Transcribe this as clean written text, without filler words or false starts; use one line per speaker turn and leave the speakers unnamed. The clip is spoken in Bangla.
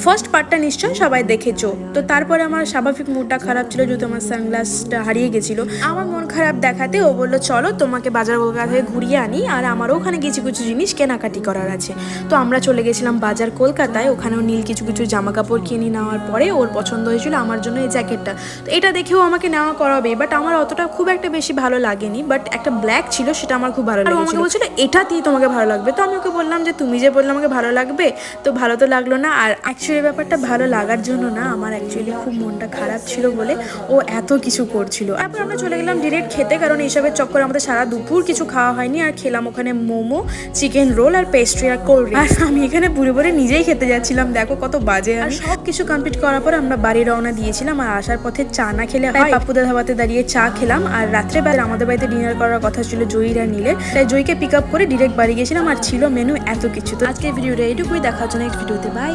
ফার্স্ট পার্টটা নিশ্চয়ই সবাই দেখেছো। তো তারপরে আমার স্বাভাবিক মুডটা খারাপ ছিল যেহেতু আমার সানগ্লাসটা হারিয়ে গেছিলো। আমার মন খারাপ দেখাতে ও বললো চলো তোমাকে বাজার কলকাতা থেকে ঘুরিয়ে আনি, আর আমারও ওখানে কিছু কিছু জিনিস কেনাকাটি করার আছে। তো আমরা চলে গেছিলাম বাজার কলকাতায়, ওখানেও নীল কিছু কিছু জামা কাপড় কিনে নেওয়ার পরে ওর পছন্দ হয়েছিল আমার জন্য এই জ্যাকেটটা। তো এটা দেখেও আমাকে নেওয়া করাবে, বাট আমার অতটা খুব একটা বেশি ভালো লাগেনি, বাট একটা ব্ল্যাক ছিল সেটা আমার খুব ভালো লেগেছিল। আমাকে বলছিল এটা দিয়ে তোমাকে ভালো লাগবে, তো আমি ওকে বললাম যে তুমি যে বললে আমাকে ভালো লাগবে, তো ভালো তো লাগলো না। আর অ্যাকচুয়ালি ব্যাপারটা ভালো লাগার জন্য না, আমার অ্যাকচুয়ালি খুব মনটা খারাপ ছিল বলে ও এত কিছু করছিল। তারপর আমরা চলে গেলাম ডিরেক্ট খেতে, কারণ এইসবের চক্করে আমাদের সারা দুপুর কিছু খাওয়া হয়নি। আর খেলাম ওখানে মোমো, চিকেন রোল আর পেস্ট্রি আর কোল্ড ড্রিঙ্কস। আর আমি এখানে পুরো পুরো নিজেই খেতে যাচ্ছিলাম, দেখো কত বাজে। আর সব কিছু কমপ্লিট করার পর আমরা বাড়ি রওনা দিয়েছিলাম। আর আসার পথে চা না খেলে হয়, পাপ্পুদা ধাবাতে দাঁড়িয়ে চা খেলাম। আর রাত্রে বেলা আমাদের বাড়িতে ডিনার করার কথা ছিল জয়ীর আর নীলের, তাই জয়ীকে পিক আপ করে ডিরেক্ট বাড়ি গেছিলাম। আর ছিল মেনু এত কিছু। তো আজকে ভিডিওটা এইটুকুই, দেখা হচ্ছে নেক্সট ভিডিওতে, বাই।